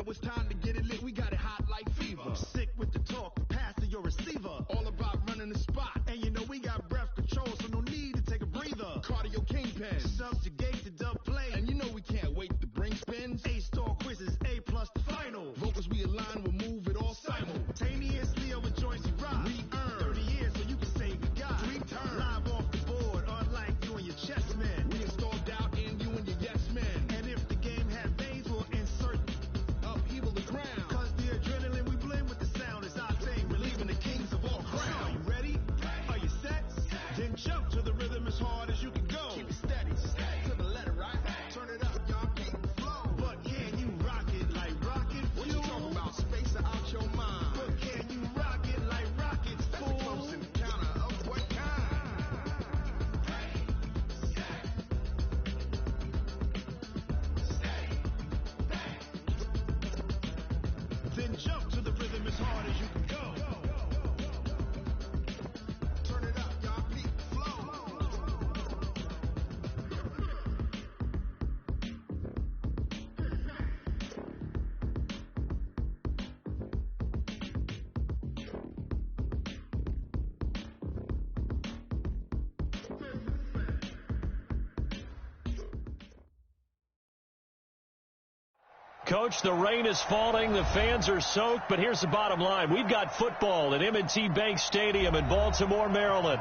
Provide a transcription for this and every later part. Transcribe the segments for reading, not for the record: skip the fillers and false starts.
Now it's time to get it lit. We got it hot like fever. Sick with the talk, pass to your receiver. All about running the spot. And you know we got breath control, so no need to take a breather. Cardio kingpin, subjugate the dub play. And you know we can't wait to bring spins. A-star quizzes, A+ the final. Vocals we align, we'll move it all simultaneously over joints you rock. We earn 30 years so you can say we got 3 turns. Live off the board, unlike you and your chess men. We install doubt in you and your yes men. And if the game had veins, we'll insert upheaval the ground. Cause the adrenaline we blend with the sound is our thing. Relieving the kings of all crowns. So are you ready? Are you set? Then jump to the rhythm as hard as you can go. Keep it steady. To the letter, right? Turn it up, y'all keep the flow. But can you rock it like rocket fuel? What you talking about? Space out your mind. But can you rock it like rockets, fool? That's a close encounter of what kind? Then jump to the rhythm as hard as you can go. Turn it up, y'all keep the flow. Coach, the rain is falling, the fans are soaked, but here's the bottom line. We've got football at M&T Bank Stadium in Baltimore, Maryland.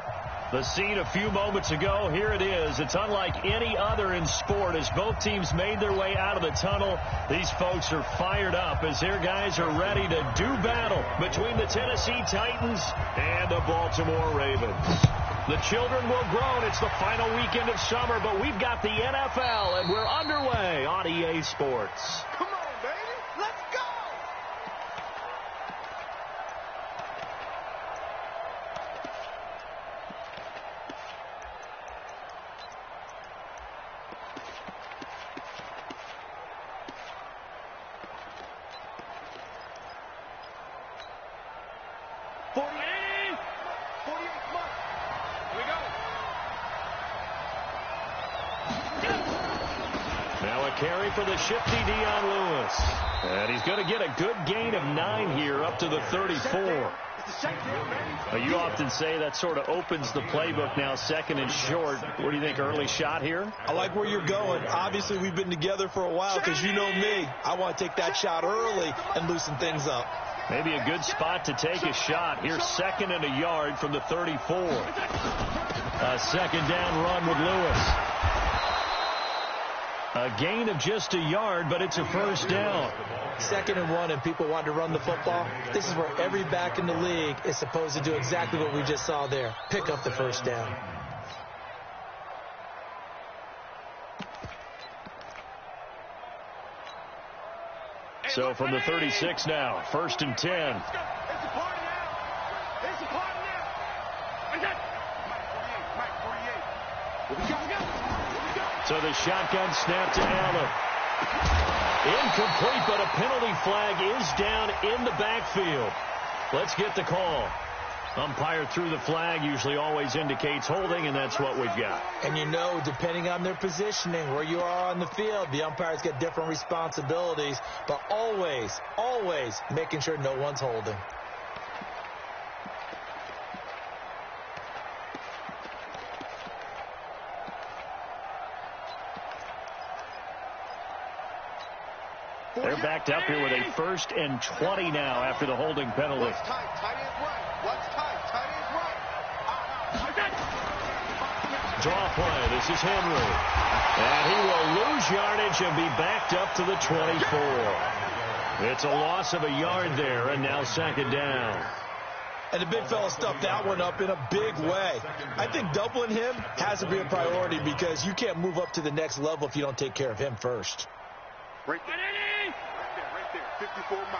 The scene a few moments ago, here it is. It's unlike any other in sport as both teams made their way out of the tunnel. These folks are fired up as their guys are ready to do battle between the Tennessee Titans and the Baltimore Ravens. The children will groan. It's the final weekend of summer, but we've got the NFL, and we're underway on EA Sports. Come on, baby. Let's go. Carry for the shifty Dion Lewis. And he's going to get a good gain of 9 here up to the 34. You often say that sort of opens the playbook now, second and short. What do you think, early shot here? I like where you're going. Obviously, we've been together for a while because you know me. I want to take that shot early and loosen things up. Maybe a good spot to take a shot. Here's 2nd and a yard from the 34. A second down run with Lewis. A gain of just a yard, but it's a first down. 2nd and 1, and people want to run the football. This is where every back in the league is supposed to do exactly what we just saw there. Pick up the first down. So from the 36 now, 1st and 10. So the shotgun snap to Allen. Incomplete, but a penalty flag is down in the backfield. Let's get the call. Umpire threw the flag, usually always indicates holding, and that's what we've got. And you know, depending on their positioning, where you are on the field, the umpires get different responsibilities, but always, always making sure no one's holding. They're backed up here with a 1st and 20 now after the holding penalty. What's tight? Tight end's right. What's tight? Tight end's right. Draw play. This is Henry. And he will lose yardage and be backed up to the 24. It's a loss of a yard there, and now 2nd down. And the big fella stuffed that one up in a big way. I think doubling him has to be a priority because you can't move up to the next level if you don't take care of him first. Right there. Right there. 54 miles.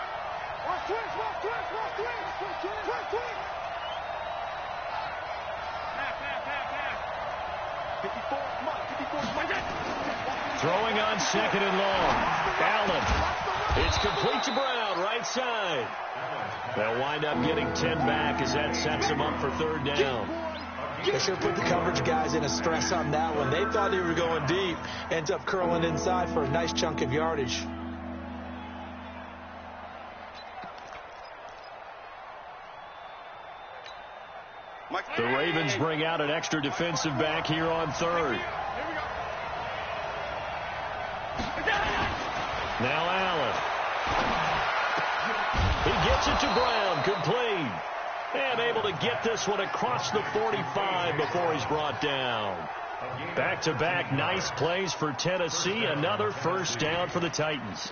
Watch twist. 54 miles. Throwing on 2nd and long. Allen. It's complete to Brown, right side. They'll wind up getting 10 back as that sets them up for 3rd down. They should put the coverage guys in a stress on that one. They thought they were going deep. Ends up curling inside for a nice chunk of yardage. The Ravens bring out an extra defensive back here on third. Now Allen. He gets it to Brown, complete. And able to get this one across the 45 before he's brought down. Back-to-back nice plays for Tennessee. Another first down for the Titans.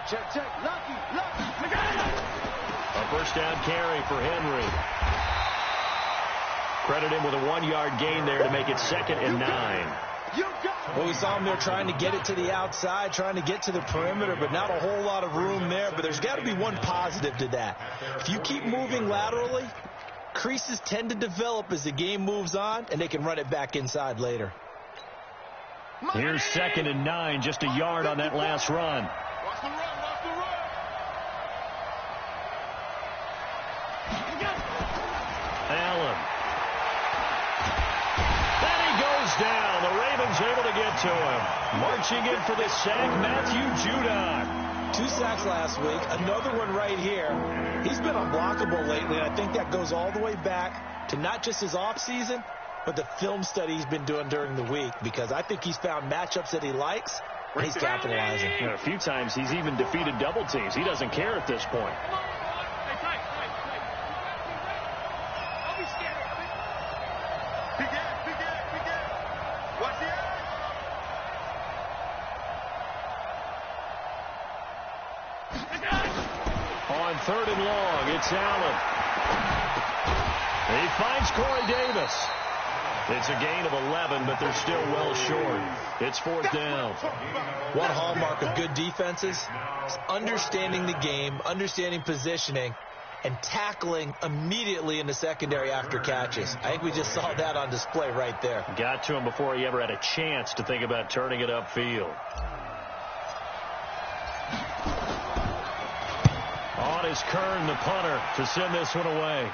Check. Lucky. A first down carry for Henry. Credit him with a 1-yard gain there to make it 2nd and 9. Well, we saw him there trying to get it to the outside, trying to get to the perimeter, but not a whole lot of room there. But there's got to be one positive to that. If you keep moving laterally, creases tend to develop as the game moves on, and they can run it back inside later. Here's 2nd and 9, just a yard on that last run. Watch the run. Allen. Then he goes down. The Ravens able to get to him. Marching in for the sack, Matthew Judon. 2 sacks last week, another one right here. He's been unblockable lately, and I think that goes all the way back to not just his offseason, but the film study he's been doing during the week, because I think he's found matchups that he likes, and he's capitalizing. And a few times he's even defeated double teams. He doesn't care at this point. On 3rd and long, it's Allen. He finds Corey Davis. It's a gain of 11, but they're still well short. It's 4th down. One hallmark of good defenses is understanding the game, understanding positioning, and tackling immediately in the secondary after catches. I think we just saw that on display right there. Got to him before he ever had a chance to think about turning it upfield. On is Kern, the punter, to send this one away.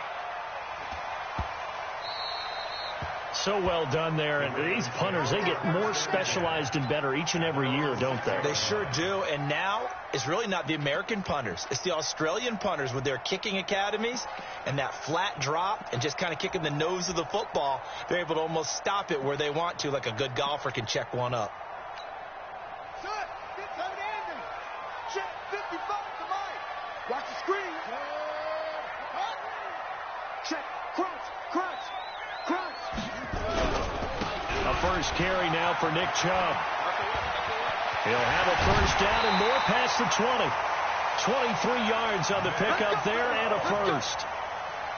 So well done there. And these punters, they get more specialized and better each and every year, don't they? They sure do. And now it's really not the American punters. It's the Australian punters with their kicking academies and that flat drop and just kind of kicking the nose of the football. They're able to almost stop it where they want to, like a good golfer can check one up. Check 55 to Mike. Watch the screen. Check. Crunch. A first carry now for Nick Chubb. He'll have a first down and more past the 20. 23 yards on the pickup there and a first.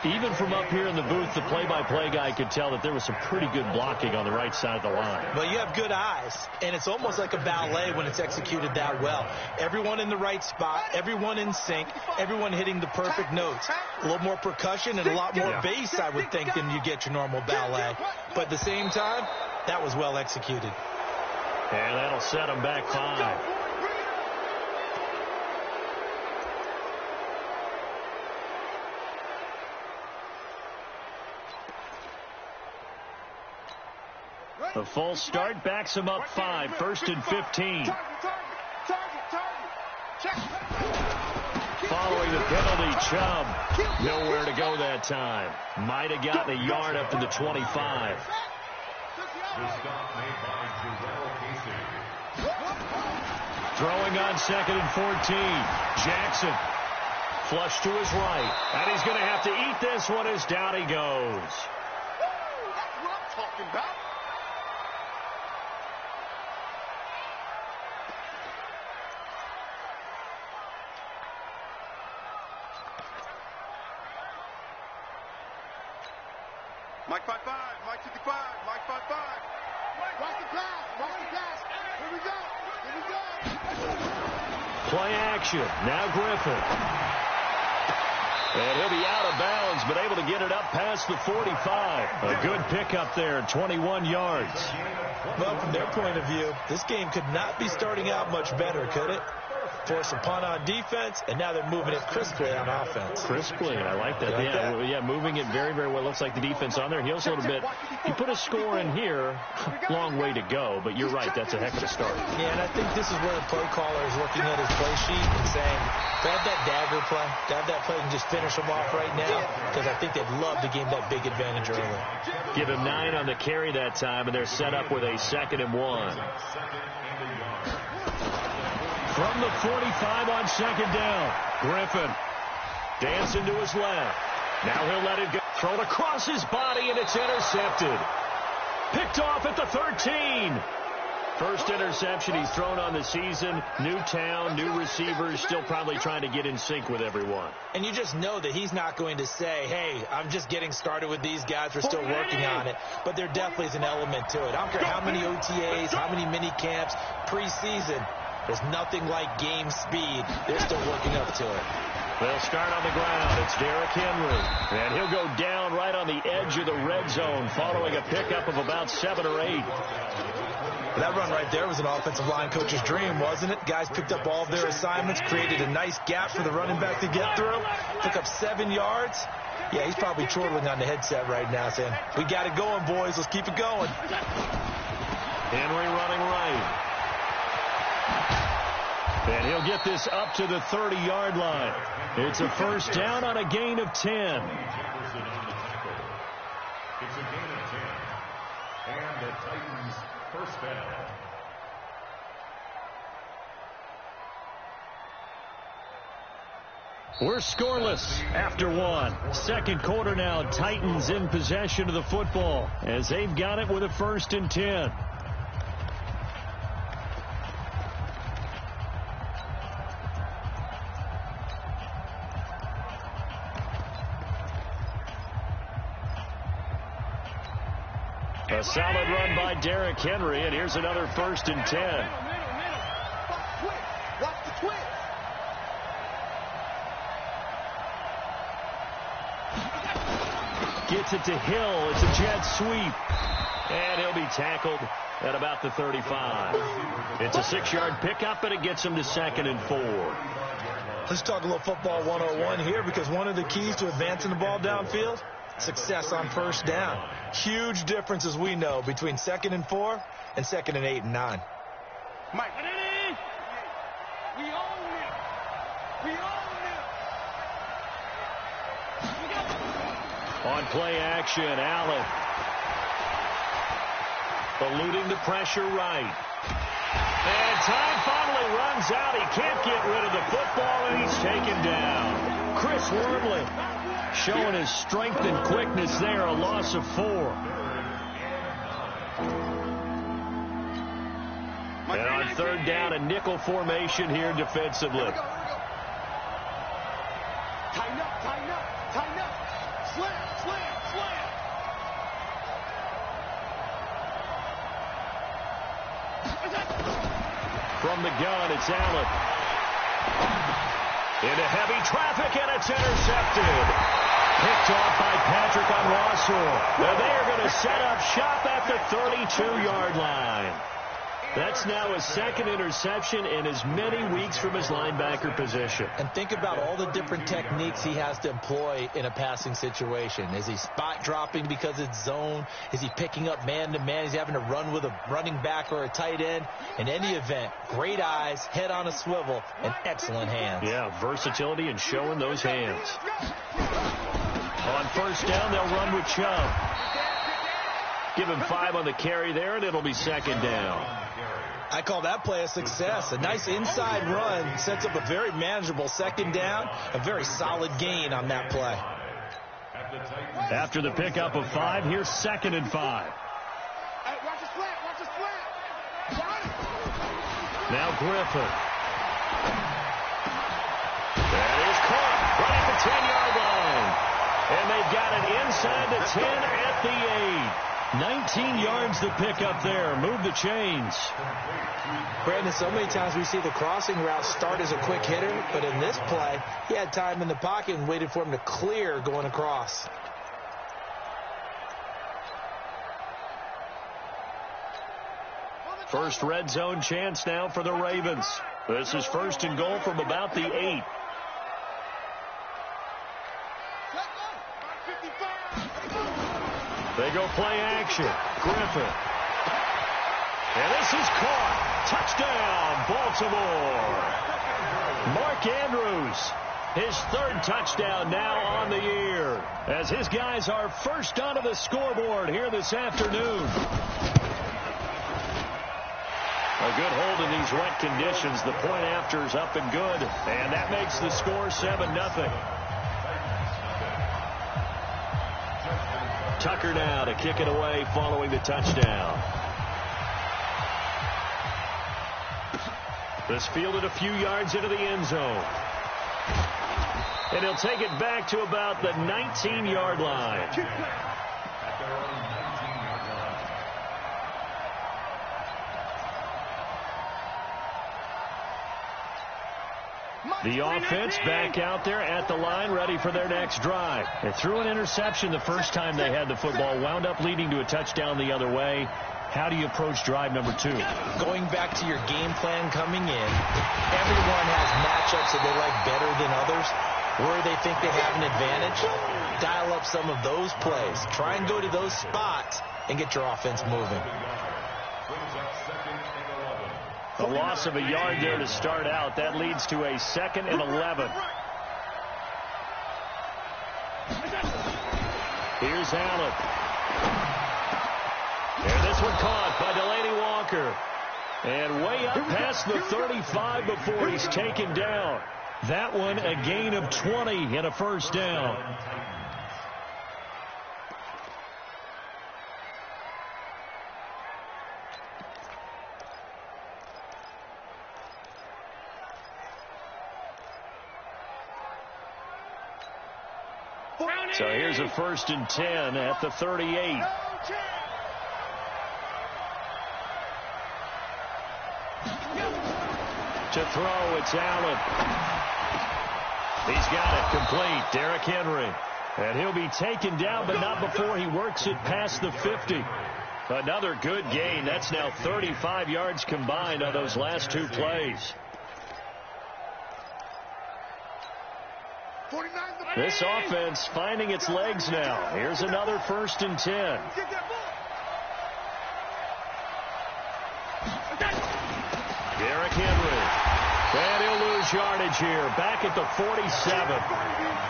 Even from up here in the booth, the play-by-play guy could tell that there was some pretty good blocking on the right side of the line. Well, you have good eyes, and it's almost like a ballet when it's executed that well. Everyone in the right spot, everyone in sync, everyone hitting the perfect notes. A little more percussion and a lot more bass, I would think, than you get your normal ballet. But at the same time, that was well executed. And that'll set them back 5. The full start backs him up 5, 1st and 15. Following the penalty, Chubb nowhere to go that time. Might have gotten a yard up to the 25. Throwing on 2nd and 14. Jackson flush to his right. And he's going to have to eat this one as down he goes. That's what I'm talking about. Mike 5-5, Mike 55, Mike 5-5. Watch the pass. Here we go. Play action. Now Griffin. And he'll be out of bounds, but able to get it up past the 45. A good pickup there, 21 yards. Well, from their point of view, this game could not be starting out much better, could it? Force a punt on defense, and now they're moving it crisply on offense. Crisply, I like that. Yeah, moving it very, very well. Looks like the defense on their heels a little bit. You put a score in here, long way to go, but you're right, that's a heck of a start. Yeah, and I think this is where the play caller is looking at his play sheet and saying, grab that dagger play, grab that play and just finish them off right now, because I think they'd love to gain that big advantage early. Give him 9 on the carry that time, and they're set up with a 2nd and 1. From the 45 on 2nd down, Griffin dancing to his left. Now he'll let it go. Thrown across his body, and it's intercepted. Picked off at the 13. First interception he's thrown on the season. New town, new receivers, still probably trying to get in sync with everyone. And you just know that he's not going to say, hey, I'm just getting started with these guys. We're still working on it. But there definitely is an element to it. I don't care how many OTAs, how many mini camps, preseason. There's nothing like game speed. They're still working up to it. They'll start on the ground. It's Derrick Henry. And he'll go down right on the edge of the red zone following a pickup of about 7 or 8. That run right there was an offensive line coach's dream, wasn't it? Guys picked up all of their assignments, created a nice gap for the running back to get through, took up 7 yards. Yeah, he's probably chortling on the headset right now saying, we got it going, boys. Let's keep it going. Henry running right. And he'll get this up to the 30-yard line. It's a first down on a gain of 10. It's a gain of 10. And the Titans first down. We're scoreless after 1. 2nd quarter now. Titans in possession of the football as they've got it with a 1st and 10. A solid run by Derrick Henry, and here's another 1st and 10. Watch the twitch. Gets it to Hill. It's a jet sweep. And he'll be tackled at about the 35. It's a 6-yard pickup, but it gets him to 2nd and 4. Let's talk a little football 101 here, because one of the keys to advancing the ball downfield, success on first down. Huge difference, as we know, between 2nd and 4 and 2nd and 8 and 9. Mike. We own it. We own it. On play action, Allen. Eluding the pressure right. And time finally runs out. He can't get rid of the football, and he's taken down. Chris Wormley showing his strength and quickness there, a loss of 4. And on 3rd down, a nickel formation here defensively. Tighten up, tighten up, tighten up. Slam, slam, slam. From the gun, it's Allen. Into heavy traffic, and it's intercepted. Picked off by Patrick on Rossor. And they are going to set up shop at the 32-yard line. That's now his 2nd interception in as many weeks from his linebacker position. And think about all the different techniques he has to employ in a passing situation. Is he spot dropping because it's zone? Is he picking up man-to-man? Is he having to run with a running back or a tight end? In any event, great eyes, head on a swivel, and excellent hands. Yeah, versatility and showing those hands. On 1st down, they'll run with Chubb. Give him 5 on the carry there, and it'll be 2nd down. I call that play a success. A nice inside run sets up a very manageable 2nd down, a very solid gain on that play. After the pickup of 5, here's 2nd and 5. Hey, watch the slant, watch the slant. Now Griffin. That is caught right at the 10-yard line. And they've got it inside the 10 at the 8. 19 yards to pick up there. Move the chains. Brandon, so many times we see the crossing route start as a quick hitter, but in this play, he had time in the pocket and waited for him to clear going across. First red zone chance now for the Ravens. This is first and goal from about the 8. They go play action. Griffin. And this is caught. Touchdown, Baltimore. Mark Andrews, his third touchdown now on the year, as his guys are first onto the scoreboard here this afternoon. A good hold in these wet conditions. The point after is up and good, and that makes the score 7-0. Tucker now to kick it away following the touchdown. This fielded a few yards into the end zone. And he'll take it back to about the 19-yard line. The offense back out there at the line, ready for their next drive. They threw an interception the first time they had the football, wound up leading to a touchdown the other way. How do you approach drive number 2? Going back to your game plan coming in, everyone has matchups that they like better than others, where they think they have an advantage. Dial up some of those plays. Try and go to those spots and get your offense moving. A loss of a yard there to start out. That leads to a 2nd and 11. Here's Allen. And this one caught by Delaney Walker. And way up past the 35 before he's taken down. That one a gain of 20 and a first down. So here's a 1st and 10 at the 38. To throw, it's Allen. He's got it complete. Derrick Henry. And he'll be taken down, but not before he works it past the 50. Another good gain. That's now 35 yards combined on those last 2 plays. This offense finding its legs now. Here's another 1st and 10. Derrick Henry. And he'll lose yardage here. Back at the 47.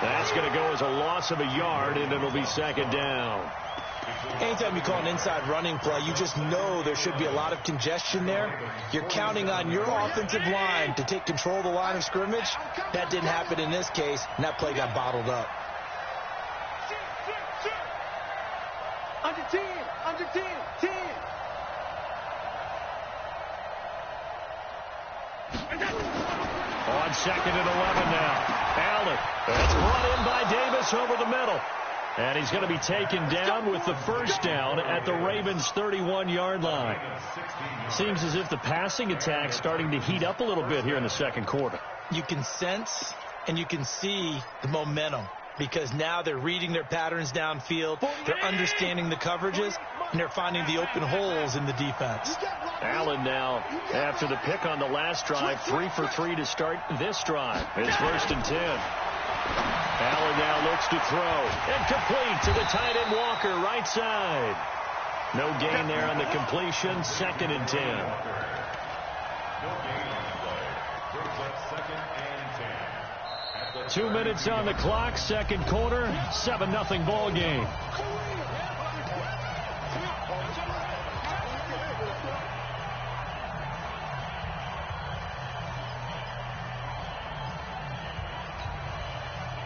That's going to go as a loss of a yard, and it'll be 2nd down. Anytime you call an inside running play, you just know there should be a lot of congestion there. You're counting on your offensive line to take control of the line of scrimmage. That didn't happen in this case, and that play got bottled up. Under 10, under 10, 10. On 2nd and 11 now. Allen. That's brought in by Davis over the middle. And he's going to be taken down with the first down at the Ravens' 31-yard line. Seems as if the passing attack's starting to heat up a little bit here in the second quarter. You can sense and you can see the momentum, because now they're reading their patterns downfield, they're understanding the coverages, and they're finding the open holes in the defense. Allen now, after the pick on the last drive, 3 for 3 to start this drive. It's 1st and 10. Allen now looks to throw. And complete to the tight end Walker, right side. No gain there on the completion. 2nd and 10. 2 minutes on the clock, second quarter, 7-0 ball game.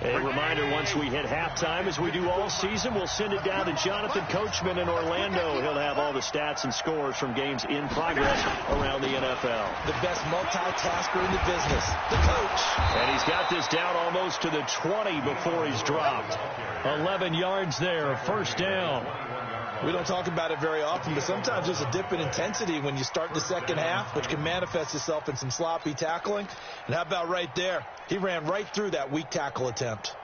A reminder, once we hit halftime, as we do all season, we'll send it down to Jonathan Coachman in Orlando. He'll have all the stats and scores from games in progress around the NFL. The best multitasker in the business, the coach. And he's got this down almost to the 20 before he's dropped. 11 yards there, first down. We don't talk about it very often, but sometimes there's a dip in intensity when you start the second half, which can manifest itself in some sloppy tackling. And how about right there? He ran right through that weak tackle attempt.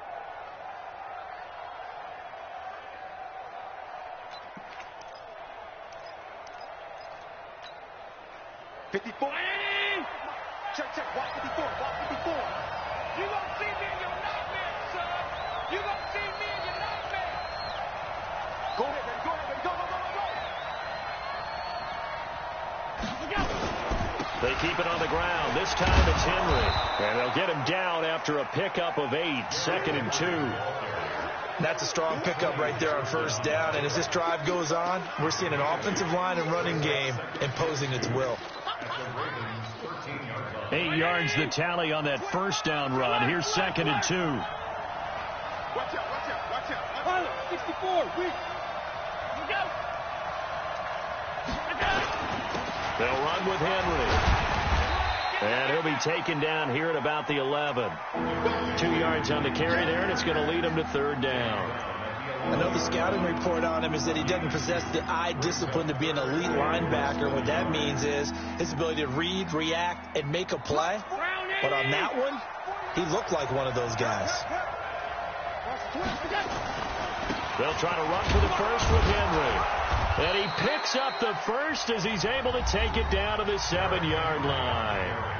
Check, walk 54, walk 54. You won't see me in your nightmare, son. You won't see me in your nightmare. Go ahead, baby, go ahead, baby, go. They keep it on the ground. This time it's Henry. And they'll get him down after a pickup of 8, 2nd and 2. That's a strong pickup right there on first down. And as this drive goes on, we're seeing an offensive line and running game imposing its will. 8 yards the tally on that first down run. Here's 2nd and 2. Watch out, watch out, watch out. 64, weak. They'll run with Henry. And he'll be taken down here at about the 11. 2 yards on the carry there, and it's going to lead him to 3rd down. I know the scouting report on him is that he doesn't possess the eye discipline to be an elite linebacker. What that means is his ability to read, react, and make a play. But on that one, he looked like one of those guys. They'll try to run for the first with Henry. And he picks up the first as he's able to take it down to the 7-yard line.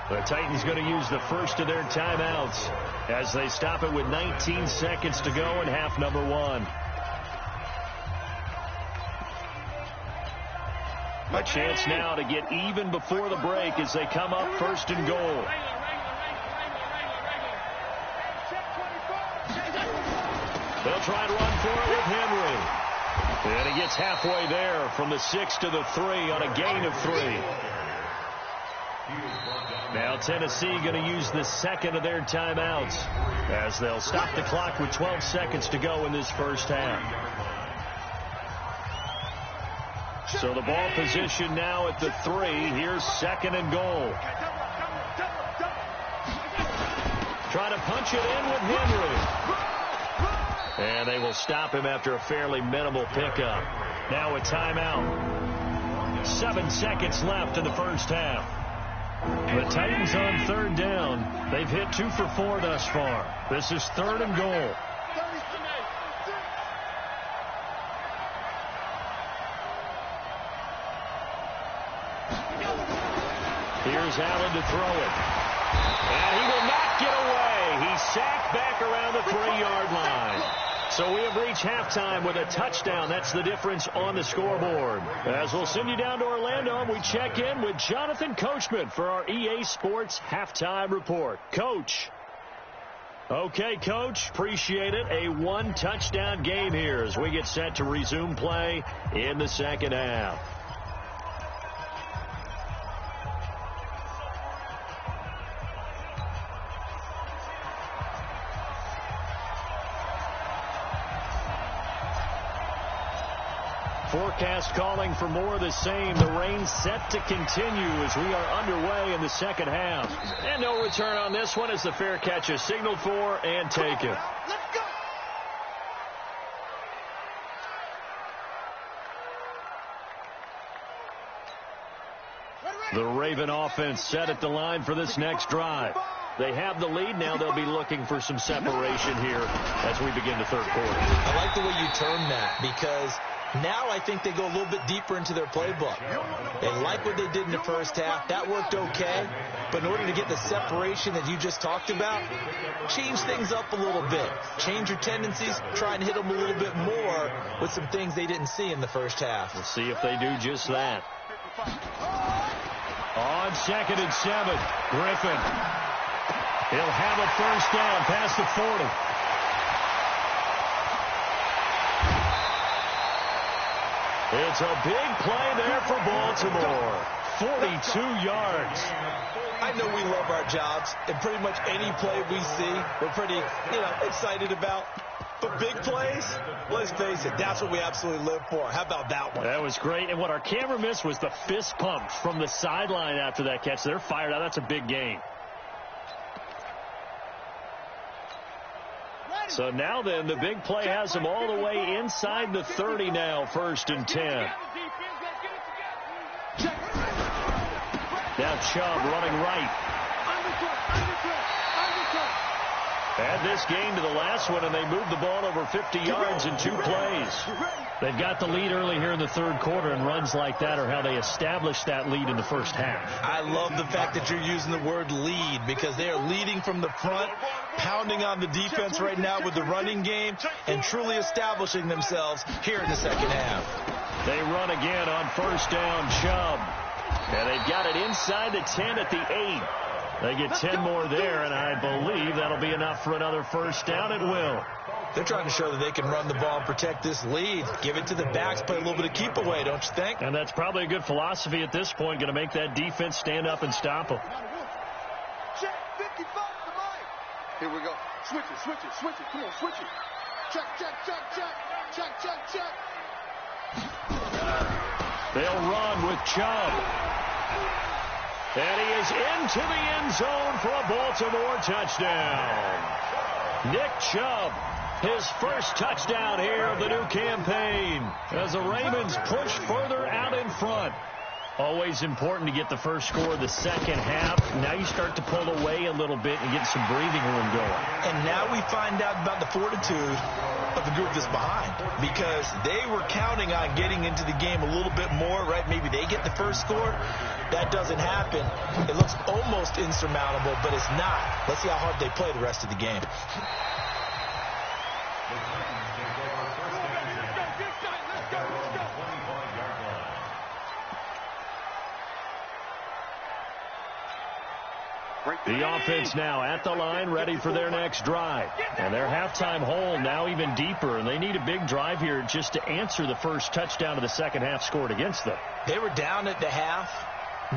The Titans going to use the first of their timeouts as they stop it with 19 seconds to go in half number 1. A chance now to get even before the break as they come up 1st and goal. They'll try to run for it with Henry. And he gets halfway there from the 6 to the 3 on a gain of 3. Now Tennessee going to use the second of their timeouts as they'll stop the clock with 12 seconds to go in this first half. So the ball position now at the 3. Here's 2nd and goal. Trying to punch it in with Henry. And they will stop him after a fairly minimal pickup. Now a timeout. 7 seconds left in the first half. The Titans on 3rd down. They've hit 2 for 4 thus far. This is 3rd and goal. Here's Allen to throw it. And he will not get away. He's sacked back around the 3-yard line. So we have reached halftime with a touchdown. That's the difference on the scoreboard. As we'll send you down to Orlando, we check in with Jonathan Coachman for our EA Sports Halftime Report. Coach. Okay, Coach. Appreciate it. A 1-touchdown game here as we get set to resume play in the second half. Forecast calling for more of the same. The rain set to continue as we are underway in the second half. And no return on this one as the fair catch is signaled for and taken. Let's go. The Raven offense set at the line for this next drive. They have the lead. Now they'll be looking for some separation here as we begin the third quarter. I like the way you term that because now I think they go a little bit deeper into their playbook. They like what they did in the first half. That worked okay. But in order to get the separation that you just talked about, change things up a little bit. Change your tendencies. Try and hit them a little bit more with some things they didn't see in the first half. We'll see if they do just that. On 2nd and 7, Griffin. He'll have a first down past the 40. It's a big play there for Baltimore. 42 yards. I know we love our jobs, and pretty much any play we see, we're pretty, excited about. But big plays, let's face it, that's what we absolutely live for. How about that one? That was great. And what our camera missed was the fist pump from the sideline after that catch. They're fired out. That's a big game. So now then, the big play has them all the way inside the 30 now, 1st and 10. Now Chubb running right. Add this game to the last one, and they moved the ball over 50 yards in 2 plays. They've got the lead early here in the 3rd quarter, and runs like that are how they established that lead in the 1st half. I love the fact that you're using the word lead, because they are leading from the front, pounding on the defense right now with the running game, and truly establishing themselves here in the 2nd half. They run again on 1st down, Chubb. And they've got it inside the 10 at the 8. They get 10 more there, and I believe that'll be enough for another 1st down. It will. They're trying to show that they can run the ball and protect this lead. Give it to the backs, play a little bit of keep away, don't you think? And that's probably a good philosophy at this point, going to make that defense stand up and stop them. Check, 55 to Mike. Here we go. Switch it, switch it, switch it. Come on, switch it. Check, check, check, check. Check, check, check. They'll run with Chubb. And he is into the end zone for a Baltimore touchdown. Nick Chubb, his 1st touchdown here of the new campaign, as the Ravens push further out in front. Always important to get the first score of the 2nd half. Now you start to pull away a little bit and get some breathing room going. And now we find out about the fortitude of the group that's behind, because they were counting on getting into the game a little bit more, right? Maybe they get the first score. That doesn't happen. It looks almost insurmountable, but it's not. Let's see how hard they play the rest of the game. The offense now at the line, ready for their next drive. And their halftime hole now even deeper, and they need a big drive here just to answer the first touchdown of the 2nd half scored against them. They were down at the half.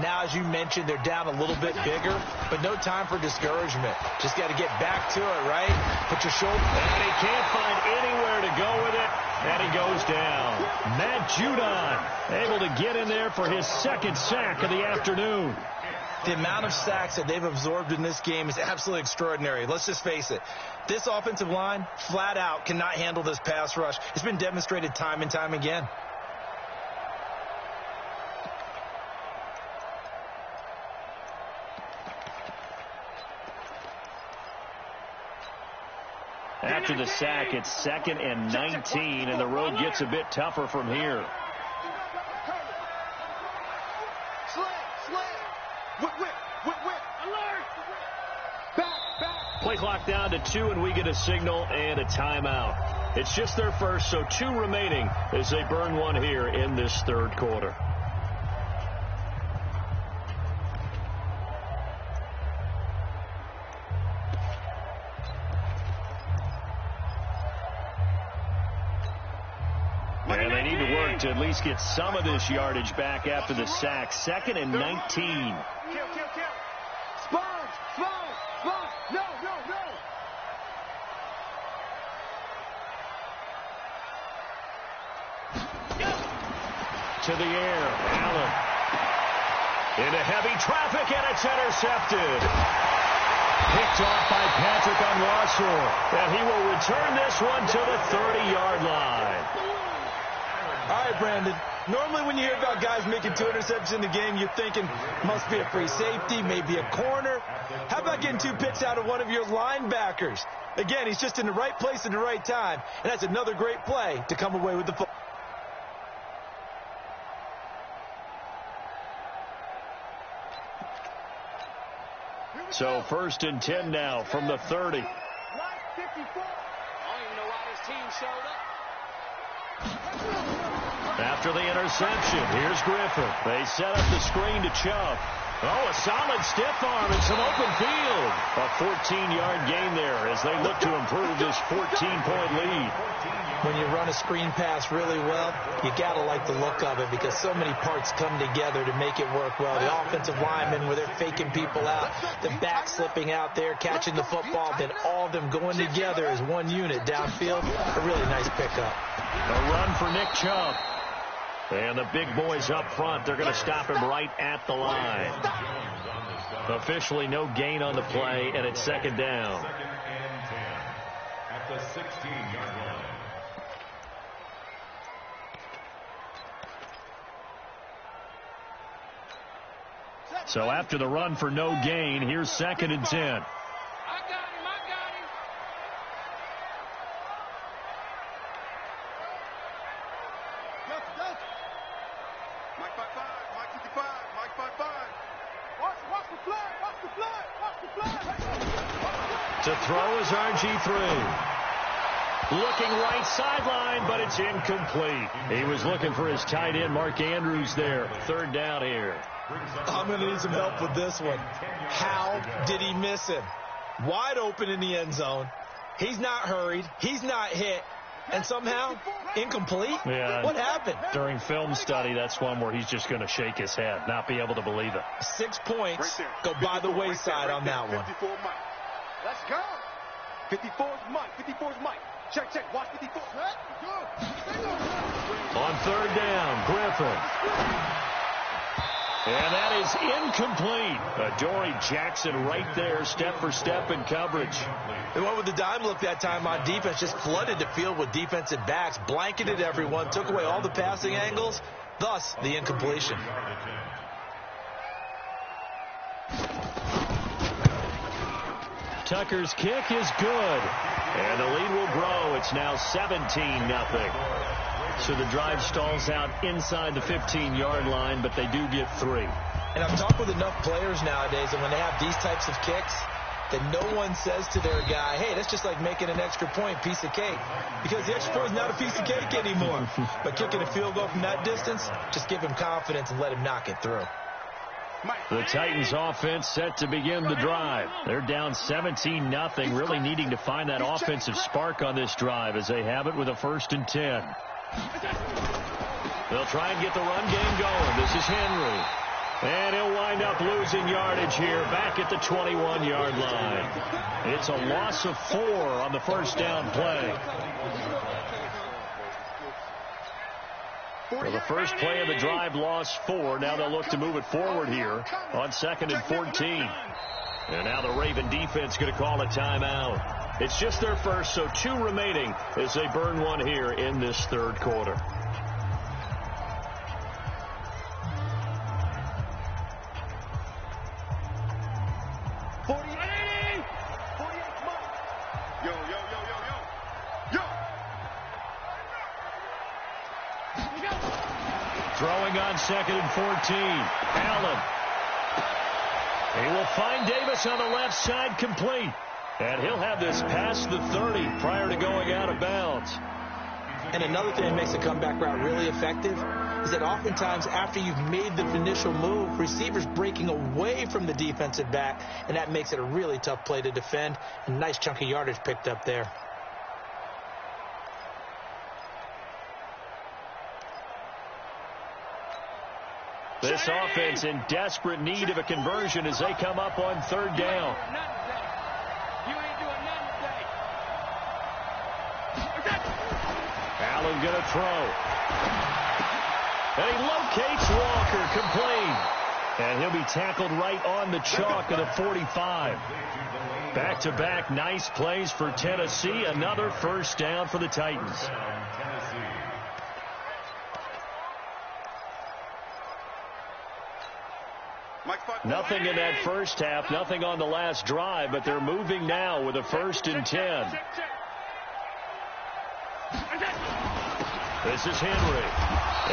Now, as you mentioned, they're down a little bit bigger, but no time for discouragement. Just got to get back to it, right? Put your shoulder. And he can't find anywhere to go with it, and he goes down. Matt Judon able to get in there for his 2nd sack of the afternoon. The amount of sacks that they've absorbed in this game is absolutely extraordinary. Let's just face it. This offensive line, flat out, cannot handle this pass rush. It's been demonstrated time and time again. After the sack, it's 2nd and 19, and the road gets a bit tougher from here. Play clock down to 2, and we get a signal and a timeout. It's just their first, so 2 remaining as they burn one here in this 3rd quarter. And they need to work to at least get some of this yardage back after the sack. 2nd and 19. To the air, Allen. Into heavy traffic, and it's intercepted. Picked off by Patrick Onwuasor, and he will return this one to the 30-yard line. All right, Brandon. Normally when you hear about guys making 2 interceptions in the game, you're thinking must be a free safety, maybe a corner. How about getting 2 picks out of one of your linebackers? Again, he's just in the right place at the right time, and that's another great play to come away with the football. So 1st and 10 now from the 30. I don't even know why this team showed up. After the interception, here's Griffin. They set up the screen to Chubb. Oh, a solid stiff arm and some open field. A 14-yard gain there as they look to improve this 14-point lead. When you run a screen pass really well, you got to like the look of it because so many parts come together to make it work well. The offensive linemen, where they're faking people out, the back slipping out there, catching the football, then all of them going together as one unit downfield. A really nice pickup. A run for Nick Chubb. And the big boys up front, they're going to stop him right at the line. Officially no gain on the play, and it's 2nd down. the 16-yard line. So after the run for no gain, here's 2nd and 10. I got him. Mike 55, Mike 55, Mike 55. Watch the flag. To throw is RG3. Looking right sideline, but it's incomplete. He was looking for his tight end, Mark Andrews, there. 3rd down here. I'm going to need some help with this one. How did he miss him? Wide open in the end zone. He's not hurried. He's not hit. And somehow, incomplete? Yeah. What happened? During film study, that's one where he's just going to shake his head, not be able to believe it. 6 points go by the wayside on that one. 54 Mike. Let's go. 54's Mike. 54's Mike. Check. Watch 54. On 3rd down, Griffin. And that is incomplete. Adoree Jackson right there, step for step in coverage. They went with the dime look that time on defense, just flooded the field with defensive backs, blanketed everyone, took away all the passing angles, thus the incompletion. Tucker's kick is good. And the lead will grow. It's now 17-0. So the drive stalls out inside the 15-yard line, but they do get 3. And I've talked with enough players nowadays, and when they have these types of kicks, that no one says to their guy, hey, that's just like making an extra point, piece of cake. Because the extra point is not a piece of cake anymore. But kicking a field goal from that distance, just give him confidence and let him knock it through. The Titans offense set to begin the drive. They're down 17-0, really needing to find that offensive spark on this drive as they have it with a 1st and 10. They'll try and get the run game going. This is Henry. And he'll wind up losing yardage here back at the 21-yard line. It's a loss of 4 on the 1st down play. Well, the first play of the drive lost 4. Now they'll look to move it forward here on 2nd and 14. And now the Raven defense going to call a timeout. It's just their first, so 2 remaining as they burn one here in this 3rd quarter. Throwing on 2nd and 14. Allen. He will find Davis on the left side, complete. And he'll have this past the 30 prior to going out of bounds. And another thing that makes the comeback route really effective is that oftentimes after you've made the initial move, receivers breaking away from the defensive back, and that makes it a really tough play to defend. A nice chunk of yardage picked up there. This offense in desperate need of a conversion as they come up on 3rd down. Allen going to throw. And he locates Walker, complete. And he'll be tackled right on the chalk of the 45. Back-to-back nice plays for Tennessee. Another 1st down for the Titans. Nothing in that first half, nothing on the last drive, but they're moving now with a 1st and 10. This is Henry.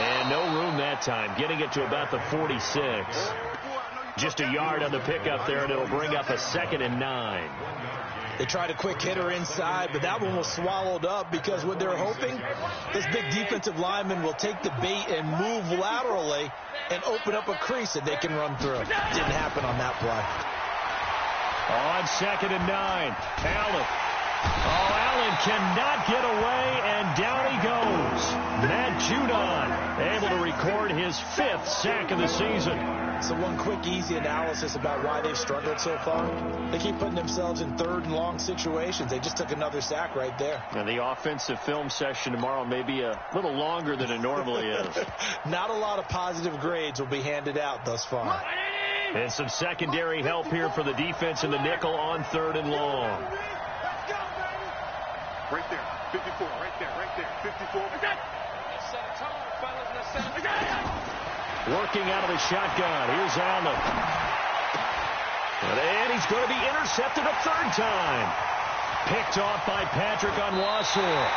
And no room that time, getting it to about the 46. Just a yard on the pickup there, and it'll bring up a 2nd and 9. They tried a quick hitter inside, but that one was swallowed up because what they're hoping, this big defensive lineman will take the bait and move laterally and open up a crease that they can run through. Didn't happen on that play. On 2nd and 9, Allen. Oh, Allen cannot get away, and down he goes. Matt Judon able to record his 5th sack of the season. So one quick, easy analysis about why they've struggled so far. They keep putting themselves in 3rd and long situations. They just took another sack right there. And the offensive film session tomorrow may be a little longer than it normally is. Not a lot of positive grades will be handed out thus far. And some secondary help here for the defense in the nickel on 3rd and long. Right there. 54. Right there. 54. Working out of the shotgun. Here's Allen. And he's going to be intercepted a third time. Picked off by Patrick on Wassor.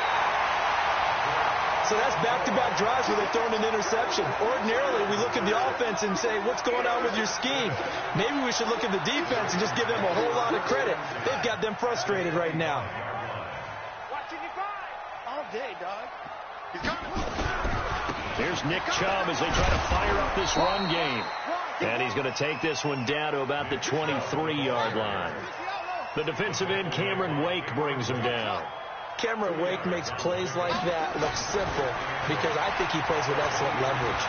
So that's back-to-back drives where they've thrown an interception. Ordinarily, we look at the offense and say, what's going on with your scheme? Maybe we should look at the defense and just give them a whole lot of credit. They've got them frustrated right now. Watching you grind. All day, dog. He's coming. Here's Nick Chubb as they try to fire up this run game. And he's going to take this one down to about the 23-yard line. The defensive end, Cameron Wake, brings him down. Cameron Wake makes plays like that look simple because I think he plays with excellent leverage.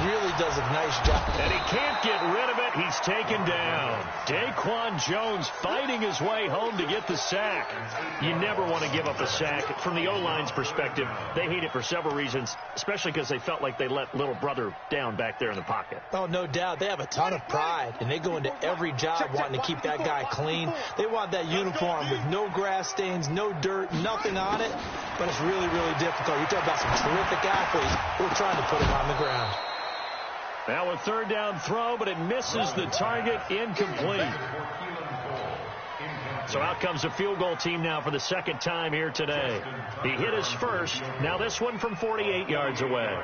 Really does a nice job. And he can't get rid of it. He's taken down. Daquan Jones fighting his way home to get the sack. You never want to give up a sack. From the O-line's perspective, they hate it for several reasons, especially because they felt like they let little brother down back there in the pocket. Oh, no doubt. They have a ton of pride, and they go into every job wanting to keep that guy clean. They want that uniform with no grass stains, no dirt, nothing on it, but it's really, really difficult. You're talking about some terrific athletes who are trying to put him on the ground. Now a third down throw, but it misses the target, incomplete. So out comes the field goal team now for the second time here today. He hit his first. Now this one from 48 yards away.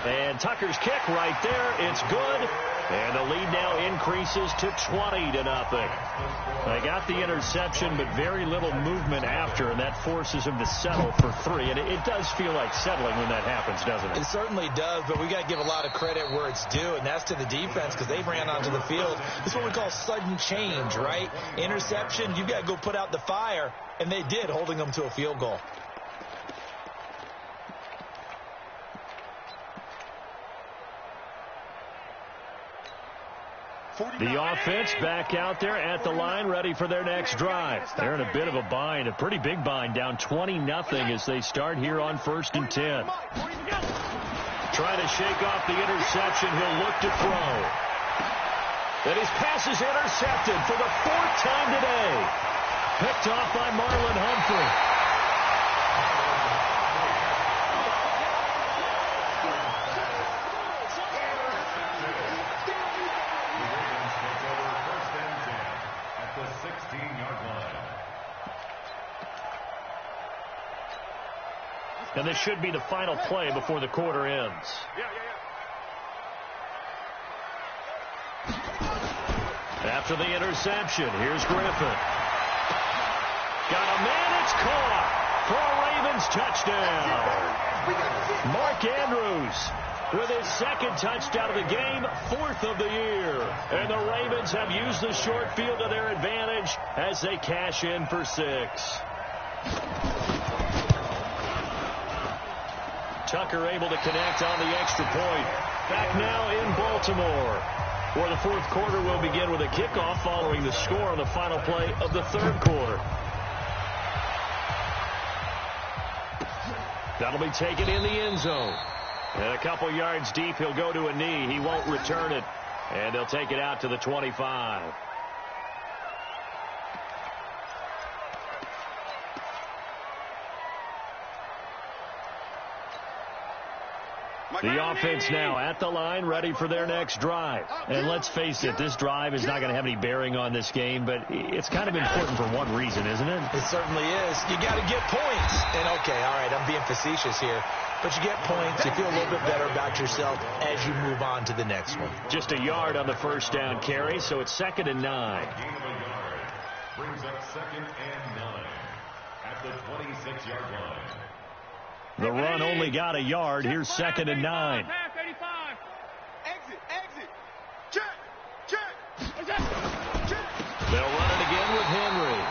And Tucker's kick right there. It's good. And the lead now increases to 20-0. They got the interception, but very little movement after, and that forces him to settle for 3. And it does feel like settling when that happens, doesn't it? It certainly does, but we got to give a lot of credit where it's due, and that's to the defense because they ran onto the field. This is what we call sudden change, right? Interception, you got to go put out the fire, and they did, holding them to a field goal. The offense back out there at the line, ready for their next drive. They're in a bit of a bind, a pretty big bind, down 20-0 as they start here on 1st and 10. Trying to shake off the interception. He'll look to throw. Then his pass is intercepted for the 4th time today. Picked off by Marlon Humphrey. And this should be the final play before the quarter ends. After the interception, here's Griffin. Got a man, it's caught for a Ravens touchdown. Mark Andrews with his 2nd touchdown of the game, 4th of the year. And the Ravens have used the short field to their advantage as they cash in for 6. Tucker able to connect on the extra point. Back now in Baltimore, where the 4th quarter will begin with a kickoff following the score on the final play of the 3rd quarter. That'll be taken in the end zone. And a couple yards deep, he'll go to a knee. He won't return it. And they'll take it out to the 25. The offense now at the line, ready for their next drive. And let's face it, this drive is not going to have any bearing on this game, but it's kind of important for one reason, isn't it? It certainly is. You got to get points. And, okay, all right, I'm being facetious here. But you get points, you feel a little bit better about yourself as you move on to the next one. Just a yard on the 1st down carry, so it's 2nd and 9. Brings up 2nd and 9 at the 26-yard line. The run only got a yard. Here's 2nd and 9. Exit. Check. They'll run it again with Henry.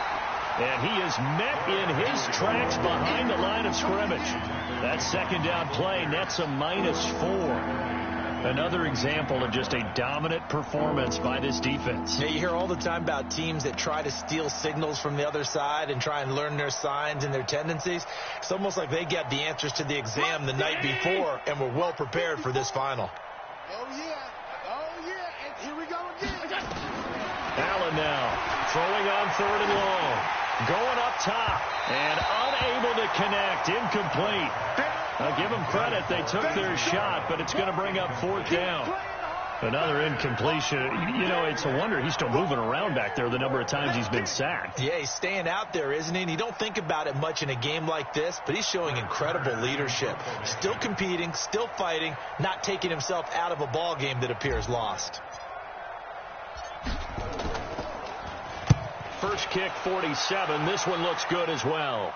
And he is met in his tracks behind the line of scrimmage. That 2nd down play nets a -4. Another example of just a dominant performance by this defense. Yeah, you hear all the time about teams that try to steal signals from the other side and try and learn their signs and their tendencies. It's almost like they got the answers to the exam the night before and were well prepared for this final. Oh, yeah. And here we go again. Allen now throwing on 3rd and long. Going up top and unable to connect. Incomplete. I'll give them credit. They took their shot, but it's going to bring up 4th down. Another incompletion. You know, it's a wonder he's still moving around back there the number of times he's been sacked. Yeah, he's staying out there, isn't he? And you don't think about it much in a game like this, but he's showing incredible leadership. Still competing, still fighting, not taking himself out of a ball game that appears lost. First kick, 47. This one looks good as well.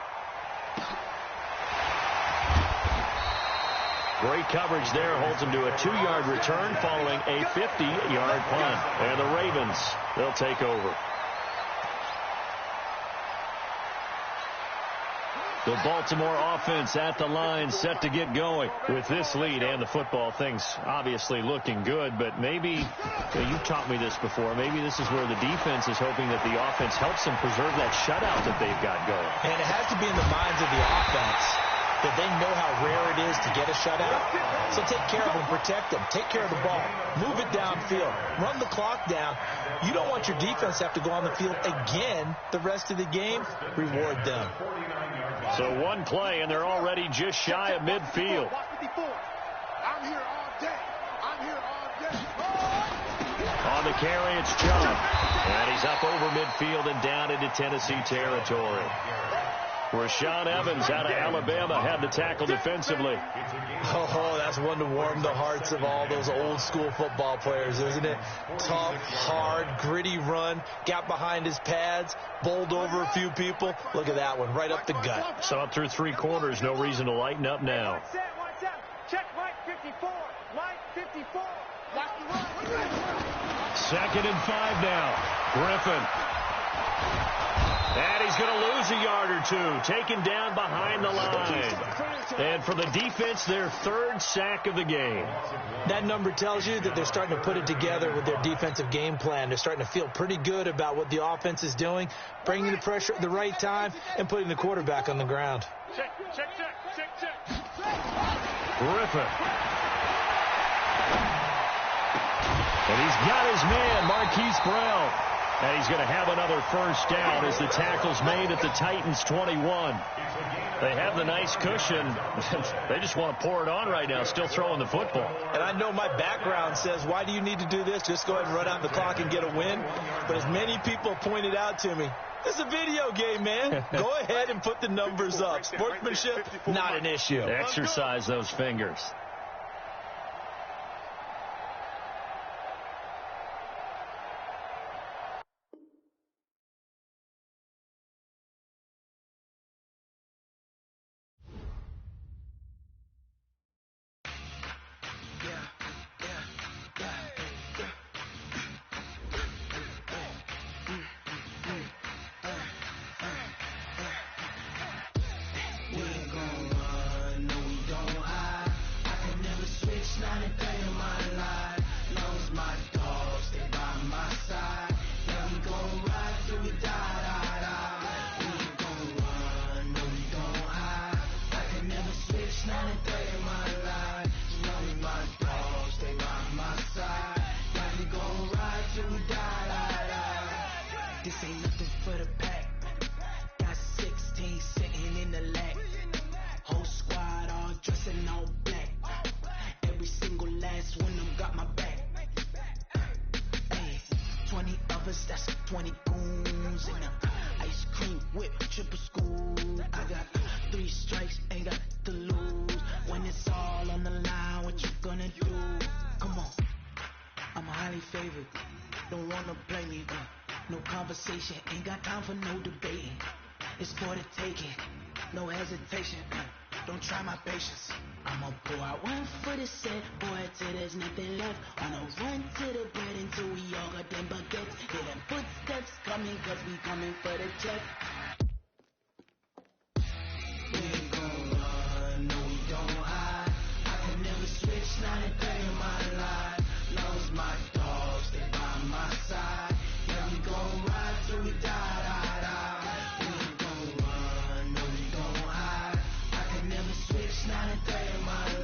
Great coverage there. Holds him to a 2-yard return following a 50-yard punt. And the Ravens, they'll take over. The Baltimore offense at the line, set to get going. With this lead and the football, things obviously looking good, but maybe, you've taught me this before, maybe this is where the defense is hoping that the offense helps them preserve that shutout that they've got going. And it has to be in the minds of the offense that they know how rare it is to get a shutout. So take care of them, protect them, take care of the ball, move it downfield, run the clock down. You don't want your defense to have to go on the field again the rest of the game. Reward them. So one play, and they're already just shy of midfield. I'm here all day. I'm here all day. On the carry, it's Chubb. And he's up over midfield and down into Tennessee territory. Rashaan Evans out of Alabama had the tackle defensively. Oh, that's one to warm the hearts of all those old school football players, isn't it? Tough, hard, gritty run, got behind his pads, bowled over a few people. Look at that one, right up the gut. So up through 3 quarters, no reason to lighten up now. Check right 54. Right 54. Watch the run. 2nd and 5 now. Griffin. And he's going to lose a yard or 2, taken down behind the line. And for the defense, their 3rd sack of the game. That number tells you that they're starting to put it together with their defensive game plan. They're starting to feel pretty good about what the offense is doing, bringing the pressure at the right time, and putting the quarterback on the ground. Check. Griffin. And he's got his man, Marquise Brown. And he's going to have another first down as the tackle's made at the Titans' 21. They have the nice cushion. They just want to pour it on right now, still throwing the football. And I know my background says, why do you need to do this? Just go ahead and run out the clock and get a win. But as many people pointed out to me, it's a video game, man. Go ahead and put the numbers up. Sportsmanship, not an issue. Exercise those fingers. That's 20 goons and ice cream whip, triple school. I got 3 strikes, ain't got to lose. When it's all on the line, what you gonna do? Come on, I'm highly favored. Don't wanna play me, no conversation. Ain't got time for no debating. It's for the taking, no hesitation. Don't try my patience. I'ma pull out 1 foot of set, boy, till there's nothing left. On a run to the bread until we all got them baguettes. Hear them footsteps coming, cause we coming for the check. We ain't gon' run, no we don't hide. I can never switch, not a day in my life. Lost my dogs, they by my side. Yeah, we gon' ride till we die, die, die. We ain't gon' run, no we don't hide. I can never switch, not a day in my life.